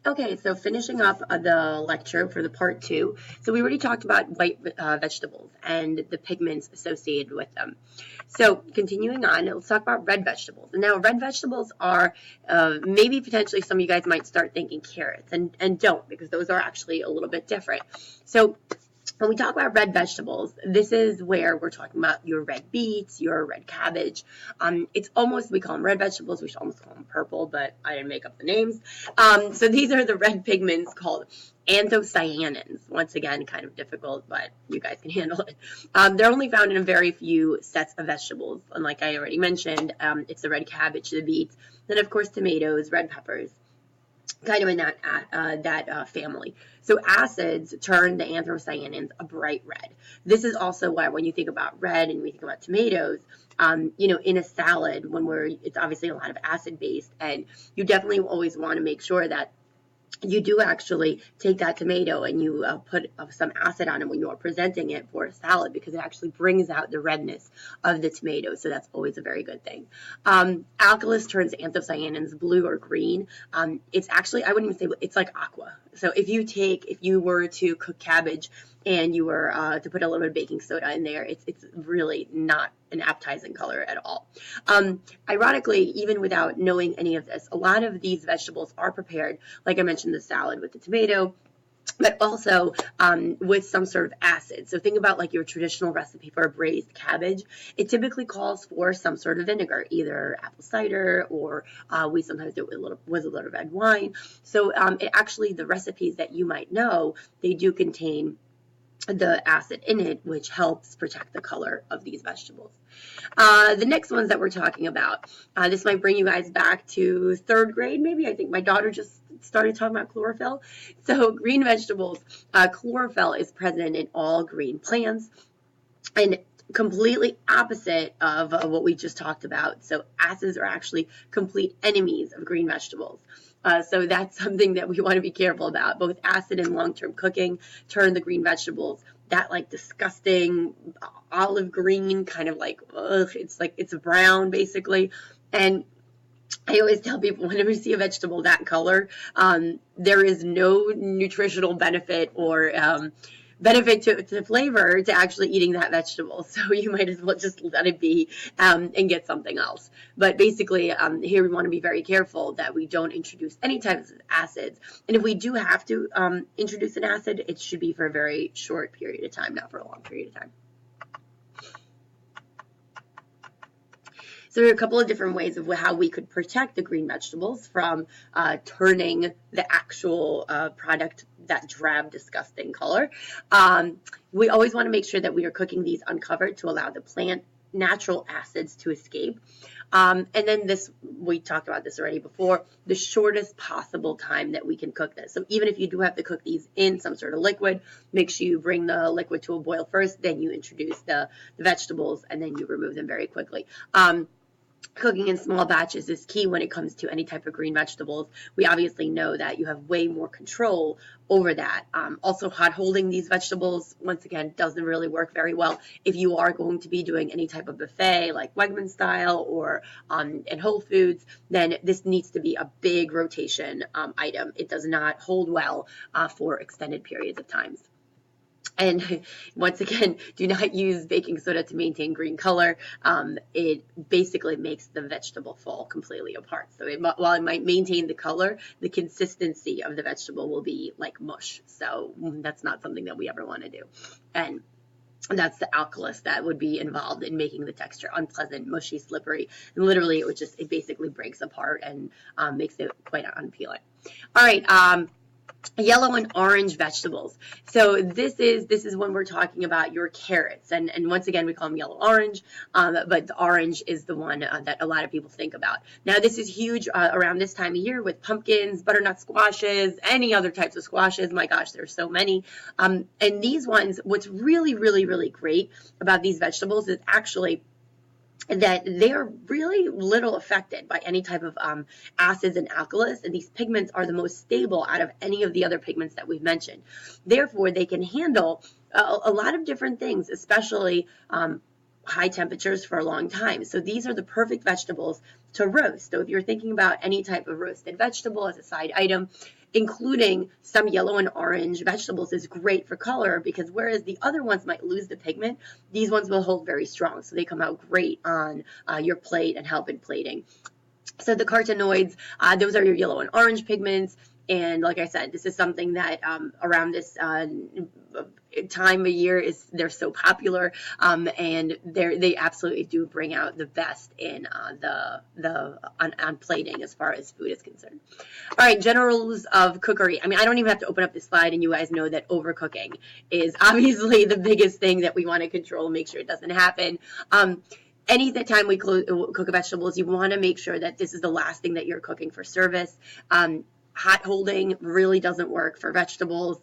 Okay, so finishing up the lecture for the part two. So we already talked about white vegetables and the pigments associated with them. So continuing on, let's talk about red vegetables. And now red vegetables are maybe potentially some of you guys might start thinking carrots and don't, because those are actually a little bit different. So when we talk about red vegetables, this is where we're talking about your red beets, your red cabbage. It's almost, we call them red vegetables, we should almost call them purple, but I didn't make up the names. So these are the red pigments called anthocyanins. Once again, kind of difficult, but you guys can handle it. They're only found in a very few sets of vegetables. And like I already mentioned, it's the red cabbage, the beets, then of course tomatoes, red peppers, kind of in that family. So acids turn the anthocyanins a bright red. This is also why when you think about red and we think about tomatoes, in a salad, it's obviously a lot of acid based, and you definitely always want to make sure that you do actually take that tomato and you put some acid on it when you're presenting it for a salad, because it actually brings out the redness of the tomato. So that's always a very good thing. Alkali turns anthocyanins blue or green. It's actually, I wouldn't even say, it's like aqua. So if you were to cook cabbage and you were to put a little bit of baking soda in there, it's really not an appetizing color at all. Ironically, even without knowing any of this, a lot of these vegetables are prepared, like I mentioned, the salad with the tomato, but also with some sort of acid. So think about like your traditional recipe for a braised cabbage. It typically calls for some sort of vinegar, either apple cider, or we sometimes do it with a little red wine. So the recipes that you might know, they do contain the acid in it, which helps protect the color of these vegetables. The next ones that we're talking about, this might bring you guys back to third grade, maybe. I think my daughter just started talking about chlorophyll. So green vegetables, chlorophyll is present in all green plants, and completely opposite of what we just talked about. So acids are actually complete enemies of green vegetables. So that's something that we want to be careful about. Both acid and long-term cooking turn the green vegetables that like disgusting olive green, kind of like, it's brown basically. And I always tell people, whenever you see a vegetable that color, there is no nutritional benefit or benefit to flavor to actually eating that vegetable. So you might as well just let it be and get something else. But basically, here we want to be very careful that we don't introduce any types of acids. And if we do have to introduce an acid, it should be for a very short period of time, not for a long period of time. So there are a couple of different ways of how we could protect the green vegetables from turning the actual product that drab, disgusting color. We always want to make sure that we are cooking these uncovered to allow the plant natural acids to escape. And then we talked about this already before, the shortest possible time that we can cook this. So even if you do have to cook these in some sort of liquid, make sure you bring the liquid to a boil first, then you introduce the vegetables, and then you remove them very quickly. Cooking in small batches is key when it comes to any type of green vegetables. We obviously know that you have way more control over that. Also, hot holding these vegetables, once again, doesn't really work very well. If you are going to be doing any type of buffet, like Wegman style or in Whole Foods, then this needs to be a big rotation item. It does not hold well for extended periods of times. And once again, do not use baking soda to maintain green color. It basically makes the vegetable fall completely apart. So while it might maintain the color, the consistency of the vegetable will be like mush. So that's not something that we ever want to do. And that's the alkali that would be involved in making the texture unpleasant, mushy, slippery. And literally, it basically breaks apart and makes it quite unappealing. All right. Yellow and orange vegetables. So this is when we're talking about your carrots, and once again we call them yellow orange, but the orange is the one that a lot of people think about. Now this is huge around this time of year with pumpkins, butternut squashes, any other types of squashes. My gosh, there's so many. And these ones, what's really, really, really great about these vegetables is actually that they are really little affected by any type of acids and alkalis, and these pigments are the most stable out of any of the other pigments that we've mentioned. Therefore, they can handle a lot of different things, especially high temperatures for a long time. So these are the perfect vegetables to roast. So if you're thinking about any type of roasted vegetable as a side item, including some yellow and orange vegetables is great for color, because whereas the other ones might lose the pigment, these ones will hold very strong. So they come out great on your plate and help in plating. So the carotenoids, those are your yellow and orange pigments. And like I said, this is something that around this time of year they're so popular, and they absolutely do bring out the best in on plating as far as food is concerned. All right, general rules of cookery. I mean, I don't even have to open up this slide, and you guys know that overcooking is obviously the biggest thing that we want to control and make sure it doesn't happen. Any time we cook vegetables, you want to make sure that this is the last thing that you're cooking for service. Hot holding really doesn't work for vegetables.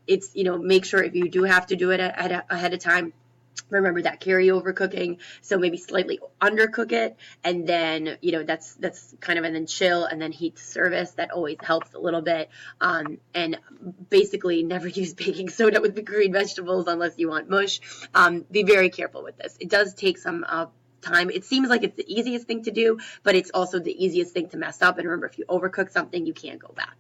It's, make sure if you do have to do it ahead of time, remember that carryover cooking. So maybe slightly undercook it, and then, that's kind of, and then chill and then heat to service. That always helps a little bit. And basically never use baking soda with the green vegetables unless you want mush. Be very careful with this. It does take some time. It seems like it's the easiest thing to do, but it's also the easiest thing to mess up. And remember, if you overcook something, you can't go back.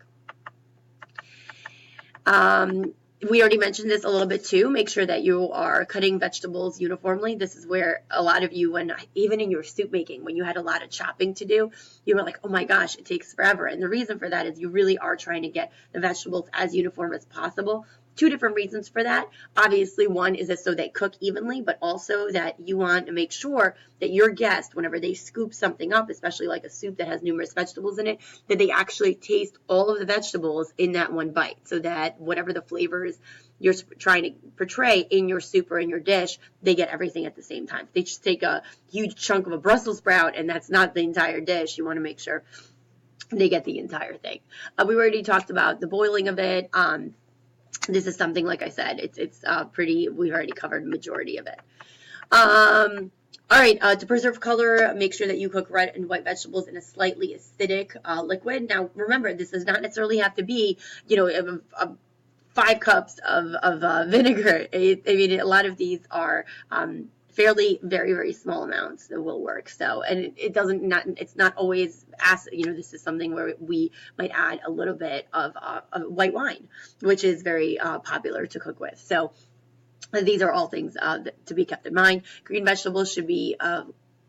We already mentioned this a little bit too. Make sure that you are cutting vegetables uniformly. This is where a lot of you, even in your soup making, when you had a lot of chopping to do, you were like, oh my gosh, it takes forever. And the reason for that is you really are trying to get the vegetables as uniform as possible. Two different reasons for that. Obviously, one is so they cook evenly, but also that you want to make sure that your guest, whenever they scoop something up, especially like a soup that has numerous vegetables in it, that they actually taste all of the vegetables in that one bite, so that whatever the flavors you're trying to portray in your soup or in your dish, they get everything at the same time. If they just take a huge chunk of a Brussels sprout and that's not the entire dish, you want to make sure they get the entire thing. We already talked about the boiling of it. This is something, like I said, it's pretty, we've already covered the majority of it. All right, to preserve color, make sure that you cook red and white vegetables in a slightly acidic liquid. Now, remember, this does not necessarily have to be, 5 cups of vinegar. I mean, a lot of these are fairly very, very small amounts that will work. So, and it's not always acid. This is something where we might add a little bit of white wine, which is very popular to cook with. So these are all things to be kept in mind. Green vegetables should be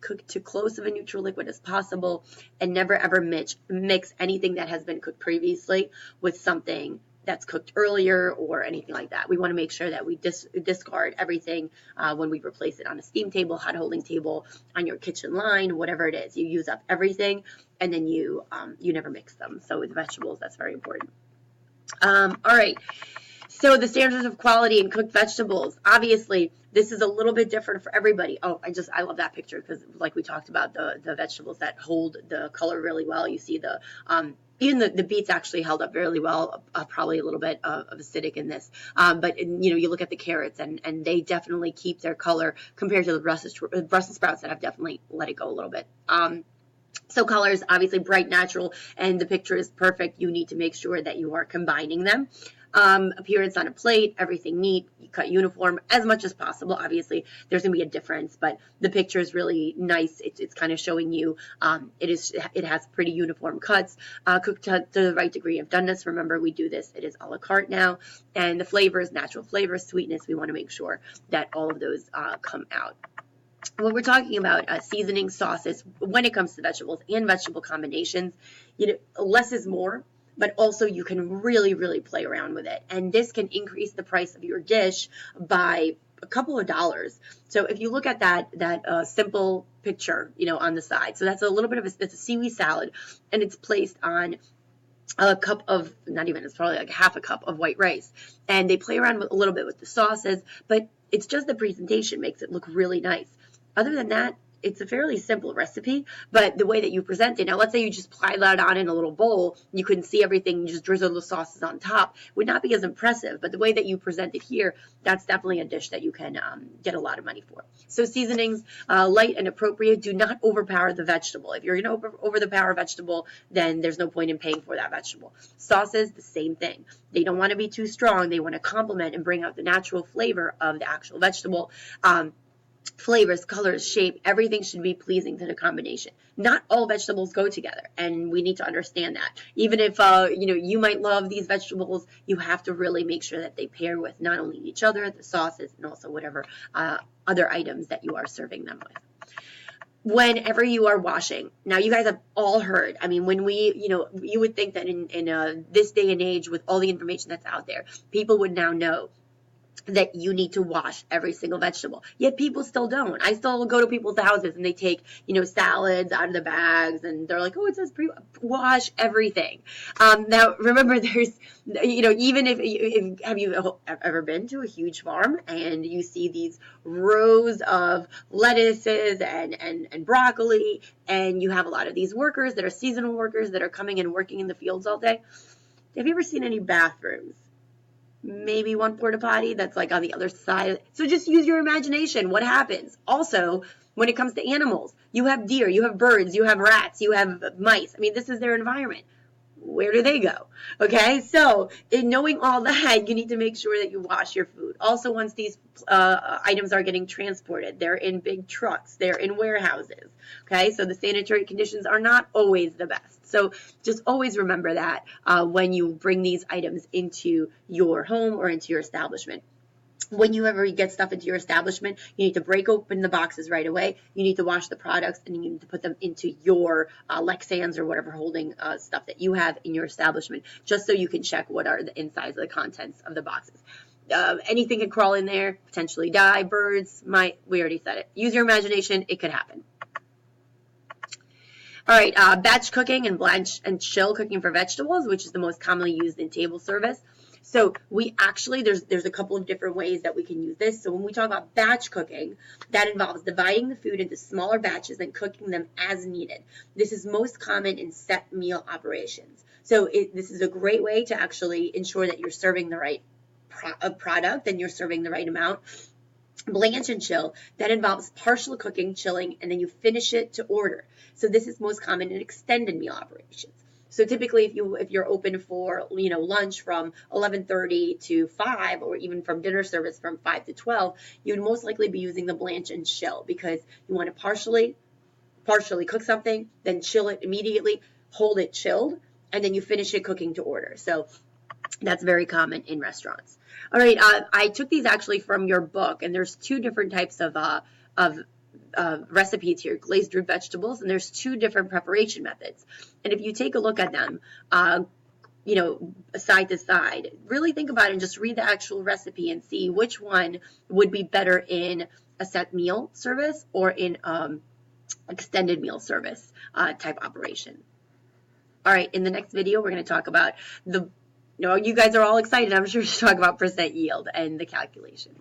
cooked to close of a neutral liquid as possible, and never ever mix anything that has been cooked previously with something that's cooked earlier or anything like that. We want to make sure that we discard everything when we replace it on a steam table, hot holding table, on your kitchen line, whatever it is. You use up everything, and then you never mix them. So with vegetables, that's very important. All right. So the standards of quality in cooked vegetables, obviously, this is a little bit different for everybody. Oh, I love that picture, because like we talked about, the vegetables that hold the color really well. You see even the beets actually held up really well, probably a little bit of acidic in this. But you look at the carrots, and they definitely keep their color compared to the Brussels sprouts that have definitely let it go a little bit. So colors, obviously bright, natural, and the picture is perfect. You need to make sure that you are combining them. Appearance on a plate, everything neat, you cut uniform as much as possible. Obviously, there's going to be a difference, but the picture is really nice. It's kind of showing you it has pretty uniform cuts, cooked to the right degree of doneness. Remember, we do this, it is a la carte now. And the flavors, natural flavors, sweetness, we want to make sure that all of those come out. When we're talking about seasoning, sauces, when it comes to vegetables and vegetable combinations, less is more. But also you can really, really play around with it. And this can increase the price of your dish by a couple of dollars. So if you look at that simple picture, on the side, so that's a little bit of it's a seaweed salad, and it's placed on a cup of, it's probably like half a cup of white rice. And they play around a little bit with the sauces, but it's just the presentation makes it look really nice. Other than that, it's a fairly simple recipe, but the way that you present it, now let's say you just pile that on in a little bowl, you couldn't see everything, you just drizzle the sauces on top, would not be as impressive, but the way that you present it here, that's definitely a dish that you can get a lot of money for. So seasonings, light and appropriate, do not overpower the vegetable. If you're going to over the power vegetable, then there's no point in paying for that vegetable. Sauces, the same thing. They don't want to be too strong, they want to complement and bring out the natural flavor of the actual vegetable. flavors, colors, shape, everything should be pleasing to the combination. Not all vegetables go together, and we need to understand that. Even if you might love these vegetables, you have to really make sure that they pair with not only each other, the sauces, and also whatever other items that you are serving them with. Whenever you are washing, now you guys have all heard, I mean, when you would think that in this day and age with all the information that's out there, people would now know that you need to wash every single vegetable. Yet people still don't. I still go to people's houses and they take, salads out of the bags and they're like, oh, it says wash everything. Now, remember, there's, even if have you ever been to a huge farm and you see these rows of lettuces and broccoli, and you have a lot of these workers that are seasonal workers that are coming and working in the fields all day? Have you ever seen any bathrooms? Maybe one porta potty that's like on the other side. So just use your imagination. What happens? Also, when it comes to animals, you have deer, you have birds, you have rats, you have mice. I mean, this is their environment. Where do they go? Okay, so in knowing all that, you need to make sure that you wash your food. Also, once these items are getting transported, they're in big trucks, they're in warehouses. Okay, so the sanitary conditions are not always the best. So just always remember that when you bring these items into your home or into your establishment. Whenever you get stuff into your establishment, you need to break open the boxes right away. You need to wash the products, and you need to put them into your Lexans or whatever holding stuff that you have in your establishment, just so you can check what are the insides of the contents of the boxes. Anything could crawl in there, potentially die, birds, we already said it. Use your imagination, it could happen. All right, batch cooking and blanch and chill cooking for vegetables, which is the most commonly used in table service. So we actually, there's a couple of different ways that we can use this. So when we talk about batch cooking, that involves dividing the food into smaller batches and cooking them as needed. This is most common in set meal operations. So this is a great way to actually ensure that you're serving the right product and you're serving the right amount. Blanch and chill, that involves partial cooking, chilling, and then you finish it to order. So this is most common in extended meal operations. So typically, if you're open for lunch from 11:30 to 5, or even from dinner service from 5 to 12, you would most likely be using the blanch and chill, because you want to partially cook something, then chill it immediately, hold it chilled, and then you finish it cooking to order. So that's very common in restaurants. All right, I took these actually from your book, and there's two different types of recipes here, glazed root vegetables, and there's two different preparation methods. And if you take a look at them, side to side, really think about it and just read the actual recipe and see which one would be better in a set meal service or in extended meal service type operation. All right, in the next video, we're going to talk about you guys are all excited, I'm sure, to talk about percent yield and the calculations.